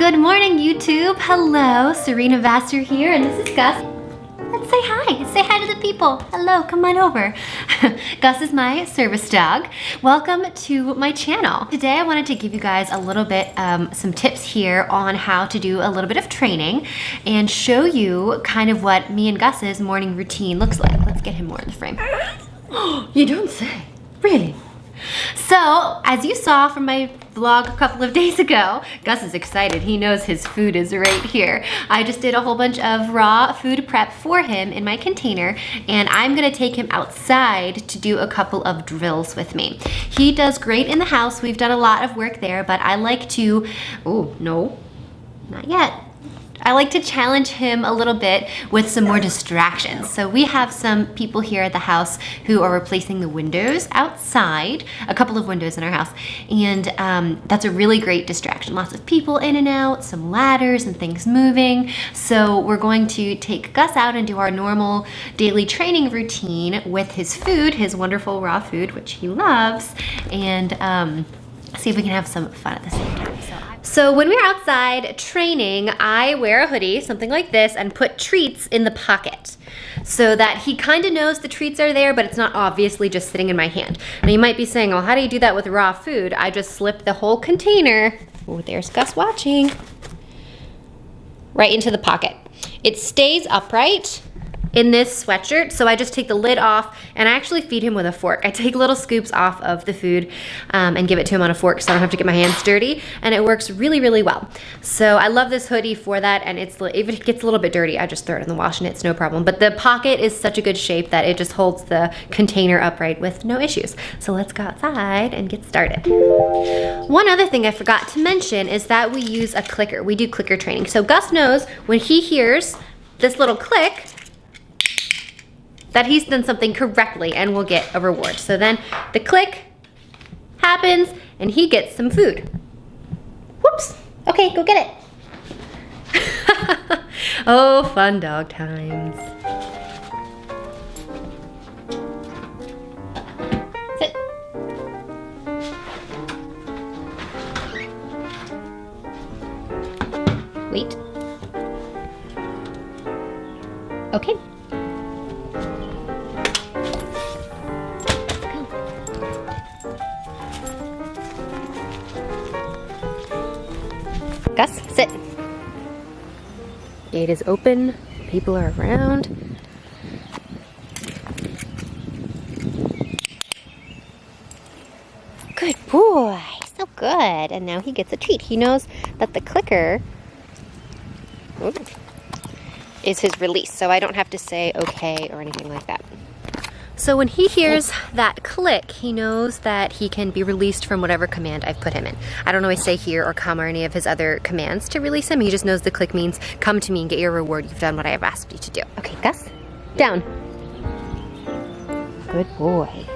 Good morning, YouTube. Hello, Serina Vassar here, and this is Gus. Let's say hi. Say hi to the people. Hello, come on over. Gus is my service dog. Welcome to my channel. Today I wanted to give you guys a little bit, some tips here on how to do a little bit of training and show you kind of what me and Gus's morning routine looks like. Let's get him more in the frame. You don't say. Really? So, as you saw from my vlog a couple of days ago, Gus is excited. He knows his food is right here. I just did a whole bunch of raw food prep for him in my container, and I'm gonna take him outside to do a couple of drills with me. He does great in the house. We've done a lot of work there, but I like to, oh, no, not yet. I like to challenge him a little bit with some more distractions. So we have some people here at the house who are replacing the windows outside, a couple of windows in our house, and that's a really great distraction. Lots of people in and out, some ladders and things moving. So we're going to take Gus out and do our normal daily training routine with his food, his wonderful raw food, which he loves, and see if we can have some fun at the same time. So when we're outside training, I wear a hoodie, something like this, and put treats in the pocket so that he kind of knows the treats are there, but it's not obviously just sitting in my hand. Now you might be saying, well, how do you do that with raw food? I just slip the whole container, oh, there's Gus watching, right into the pocket. It stays upright in this sweatshirt, so I just take the lid off and I actually feed him with a fork. I take little scoops off of the food and give it to him on a fork so I don't have to get my hands dirty, and it works really, really well. So I love this hoodie for that, and if it gets a little bit dirty, I just throw it in the wash and it's no problem. But the pocket is such a good shape that it just holds the container upright with no issues. So let's go outside and get started. One other thing I forgot to mention is that we use a clicker. We do clicker training. So Gus knows when he hears this little click, that he's done something correctly and will get a reward. So then the click happens and he gets some food. Whoops, okay, go get it. Oh, fun dog times. Sit. Wait. Okay. Gus, sit. Gate is open, people are around. Good boy, so good. And now he gets a treat. He knows that the clicker is his release, so I don't have to say okay or anything like that. So when he hears that click, he knows that he can be released from whatever command I've put him in. I don't always say here or come or any of his other commands to release him. He just knows the click means come to me and get your reward. You've done what I have asked you to do. Okay, Gus, down. Good boy.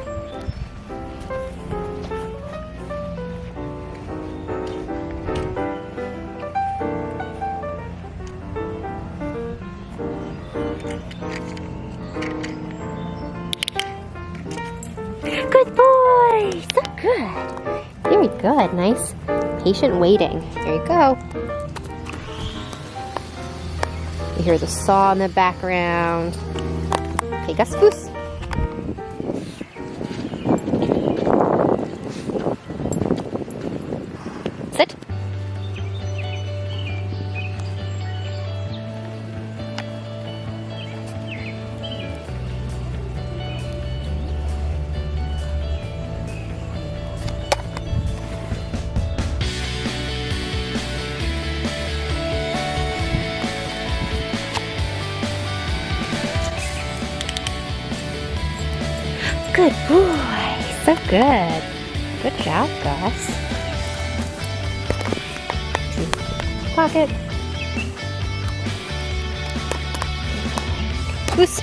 Good boy, so good. Very good, nice, patient waiting. There you go. You hear the saw in the background. Okay, Gus, goose. Sit. Good boy, so good. Good job, Gus. Pocket. Goose.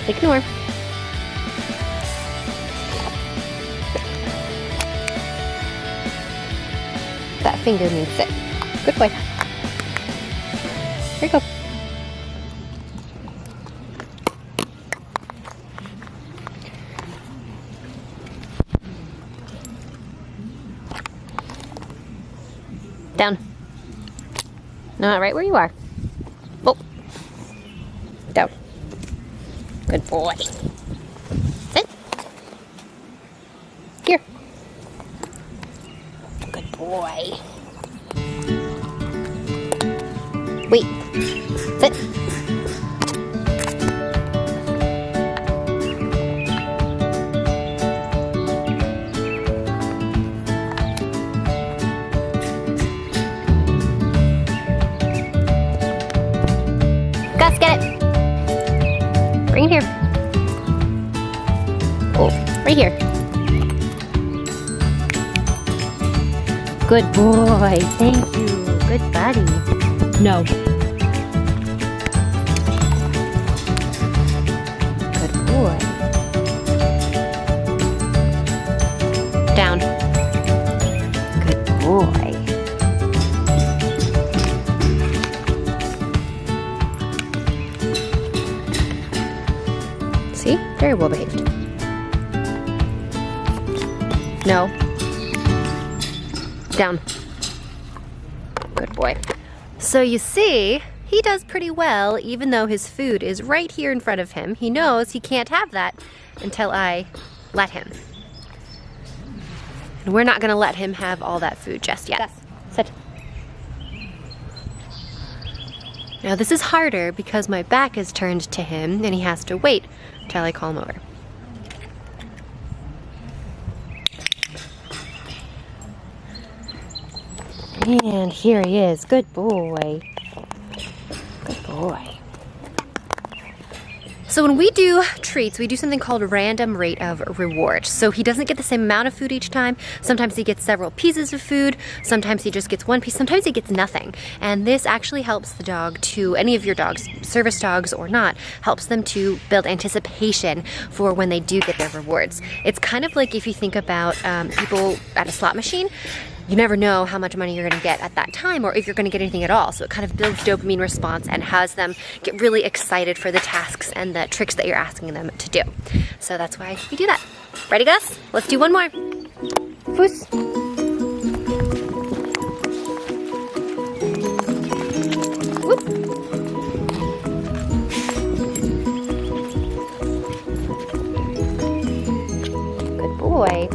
Ignore. That finger means sit. Good boy. Here you go. Not right where you are. Oh. Down. Good boy. Sit. Here. Good boy. Wait. Sit. Gus, get it. Bring it here. Oh, right here. Good boy. Thank you. Good buddy. No. Good boy. Down. Good boy. See? Very well behaved. No. Down. Good boy. So you see, he does pretty well even though his food is right here in front of him. He knows he can't have that until I let him. And we're not gonna let him have all that food just yet. Gus, sit. Now this is harder because my back is turned to him and he has to wait till I call him over. And here he is. Good boy. Good boy. So when we do treats, we do something called a random rate of reward. So he doesn't get the same amount of food each time. Sometimes he gets several pieces of food. Sometimes he just gets one piece. Sometimes he gets nothing. And this actually helps the dog to, any of your dogs, service dogs or not, helps them to build anticipation for when they do get their rewards. It's kind of like if you think about people at a slot machine. You never know how much money you're gonna get at that time or if you're gonna get anything at all. So it kind of builds dopamine response and has them get really excited for the tasks and the tricks that you're asking them to do. So that's why we do that. Ready, Gus? Let's do one more. Foos. Whoop. Good boy.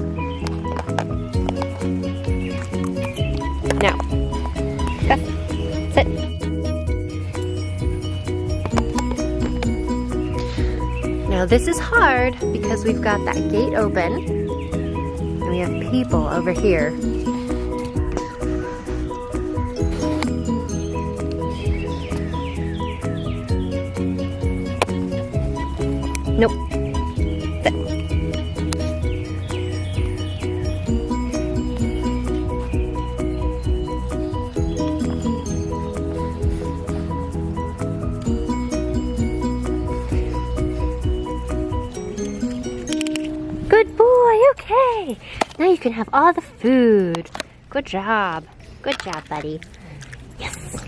Now, Gus, sit. Now this is hard because we've got that gate open and we have people over here. Nope. Sit. Good boy, okay. Now you can have all the food. Good job. Good job, buddy. Yes.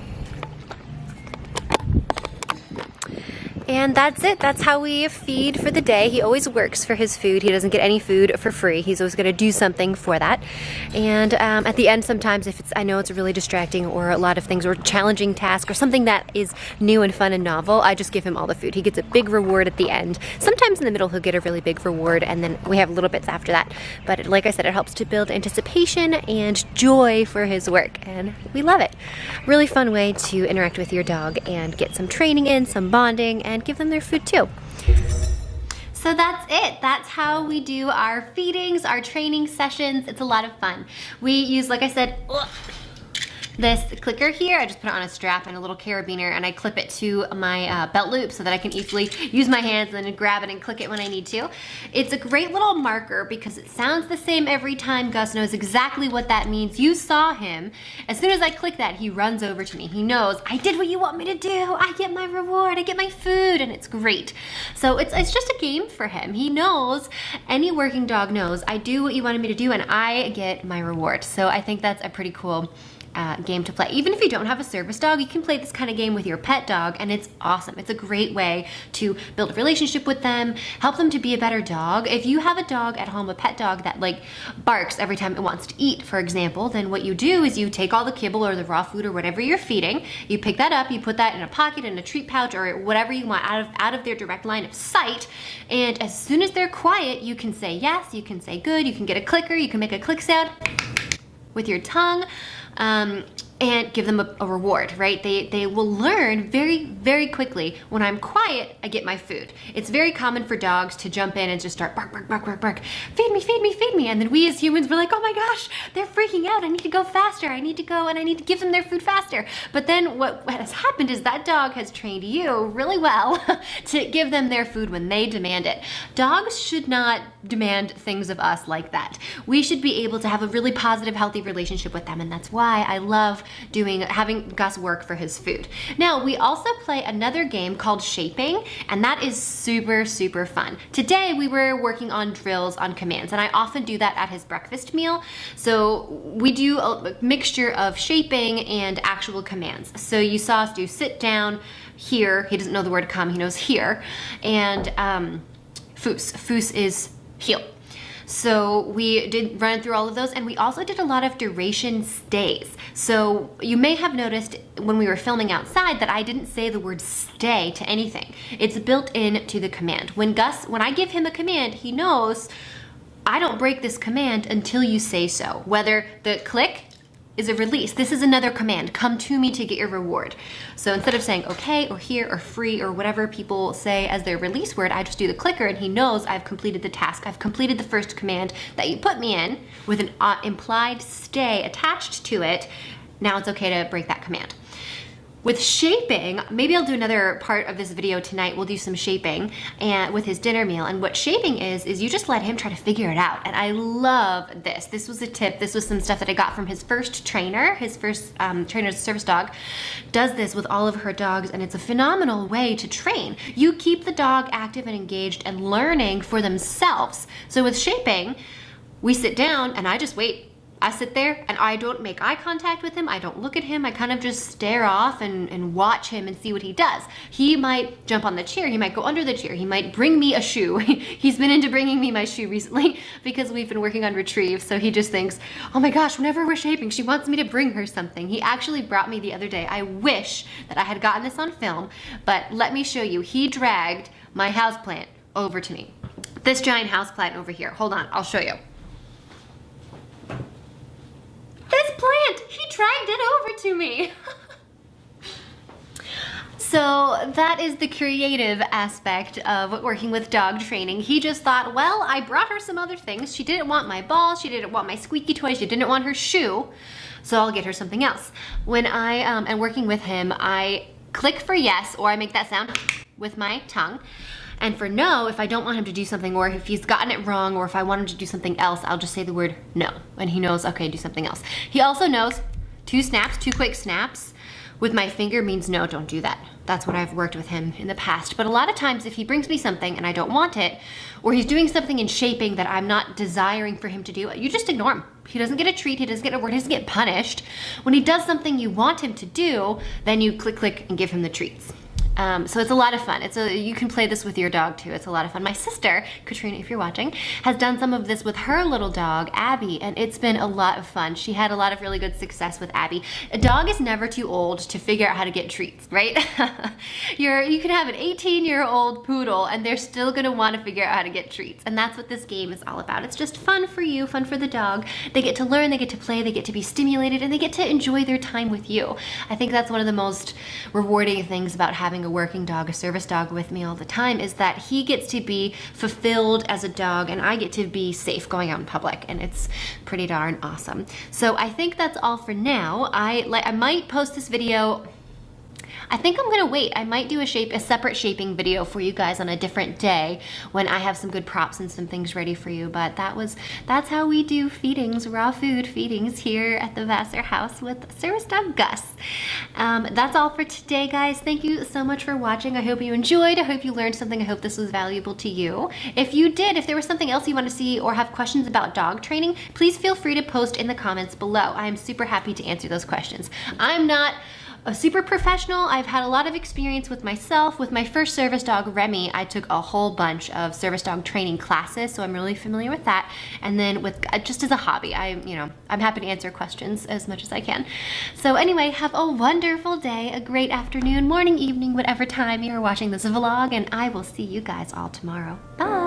And that's it. That's how we feed for the day. He always works for his food. He doesn't get any food for free. He's always going to do something for that. And at the end, sometimes if I know it's really distracting or a lot of things or challenging task or something that is new and fun and novel, I just give him all the food. He gets a big reward at the end. Sometimes in the middle, he'll get a really big reward, and then we have little bits after that. But like I said, it helps to build anticipation and joy for his work, and we love it. Really fun way to interact with your dog and get some training in, some bonding, and give them their food too. So that's it. That's how we do our feedings, our training sessions. It's a lot of fun. We use, like I said, this clicker here. I just put it on a strap and a little carabiner, and I clip it to my belt loop so that I can easily use my hands and then grab it and click it when I need to. It's a great little marker because it sounds the same every time. Gus knows exactly what that means. You saw him. As soon as I click that, he runs over to me. He knows, I did what you want me to do. I get my reward. I get my food, and it's great. So it's just a game for him. He knows, any working dog knows, I do what you wanted me to do and I get my reward. So I think that's a pretty cool game to play. Even if you don't have a service dog, you can play this kind of game with your pet dog, and it's awesome. It's a great way to build a relationship with them, help them to be a better dog. If you have a dog at home, a pet dog that like barks every time it wants to eat, for example, then what you do is you take all the kibble or the raw food or whatever you're feeding, you pick that up, you put that in a pocket, in a treat pouch, or whatever you want out of their direct line of sight, and as soon as they're quiet, you can say yes, you can say good, you can get a clicker, you can make a click sound with your tongue, and give them a reward, right? They will learn very, very quickly. When I'm quiet, I get my food. It's very common for dogs to jump in and just start bark, bark, bark, bark, bark. Feed me, feed me, feed me. And then we as humans were like, oh my gosh, they're freaking out. I need to go faster. I need to go and I need to give them their food faster. But then what has happened is that dog has trained you really well to give them their food when they demand it. Dogs should not demand things of us like that. We should be able to have a really positive, healthy relationship with them. And that's why I love having Gus work for his food. Now, we also play another game called Shaping, and that is super, super fun. Today, we were working on drills on commands, and I often do that at his breakfast meal. So we do a mixture of shaping and actual commands. So you saw us do sit down, here, he doesn't know the word come, he knows here, and foos. Foos is heel. So we did run through all of those, and we also did a lot of duration stays. So you may have noticed when we were filming outside that I didn't say the word stay to anything. It's built into the command. When I give him a command, he knows I don't break this command until you say so. Whether the click is a release. This is another command. Come to me to get your reward. So instead of saying okay or here or free or whatever people say as their release word, I just do the clicker and he knows I've completed the task. I've completed the first command that you put me in with an implied stay attached to it. Now it's okay to break that command. With shaping, maybe I'll do another part of this video tonight. We'll do some shaping and with his dinner meal. And what shaping is you just let him try to figure it out. And I love this. This was a tip. This was some stuff that I got from his first trainer. His first trainer's service dog does this with all of her dogs, and it's a phenomenal way to train. You keep the dog active and engaged and learning for themselves. So with shaping, we sit down and I just wait. I sit there and I don't make eye contact with him. I don't look at him. I kind of just stare off and watch him and see what he does. He might jump on the chair. He might go under the chair. He might bring me a shoe. He's been into bringing me my shoe recently because we've been working on retrieve. So he just thinks, oh my gosh, whenever we're shaping, she wants me to bring her something. He actually brought me the other day. I wish that I had gotten this on film, but let me show you. He dragged my houseplant over to me. This giant houseplant over here. Hold on, I'll show you. This plant, he dragged it over to me. So that is the creative aspect of working with dog training. He just thought, well, I brought her some other things. She didn't want my ball, she didn't want my squeaky toy, she didn't want her shoe, so I'll get her something else. When I am working with him, I click for yes, or I make that sound with my tongue. And for no, if I don't want him to do something, or if he's gotten it wrong, or if I want him to do something else, I'll just say the word no. And he knows, okay, do something else. He also knows 2 snaps, 2 quick snaps with my finger means no, don't do that. That's what I've worked with him in the past. But a lot of times if he brings me something and I don't want it, or he's doing something in shaping that I'm not desiring for him to do, you just ignore him. He doesn't get a treat, he doesn't get a word, he doesn't get punished. When he does something you want him to do, then you click, click, and give him the treats. So it's a lot of fun. You can play this with your dog too. It's a lot of fun. My sister, Katrina, if you're watching, has done some of this with her little dog, Abby, and it's been a lot of fun. She had a lot of really good success with Abby. A dog is never too old to figure out how to get treats, right? You can have an 18-year-old poodle and they're still gonna want to figure out how to get treats. And that's what this game is all about. It's just fun for you, fun for the dog. They get to learn, they get to play, they get to be stimulated, and they get to enjoy their time with you. I think that's one of the most rewarding things about having a working dog, a service dog with me all the time, is that he gets to be fulfilled as a dog and I get to be safe going out in public, and it's pretty darn awesome. So I think that's all for now. I might post this video. I think I'm gonna wait. I might do a separate shaping video for you guys on a different day when I have some good props and some things ready for you. But that's how we do feedings, raw food feedings here at the Vassar house with service dog Gus. That's all for today, guys. Thank you so much for watching. I hope you enjoyed. I hope you learned something. I hope this was valuable to you. If you did, if there was something else you want to see or have questions about dog training, please feel free to post in the comments below. I'm super happy to answer those questions. I'm not a super professional. I've had a lot of experience with myself. With my first service dog, Remy, I took a whole bunch of service dog training classes, so I'm really familiar with that. And then with just as a hobby, I'm happy to answer questions as much as I can. So anyway, have a wonderful day, a great afternoon, morning, evening, whatever time you're watching this vlog, and I will see you guys all tomorrow. Bye.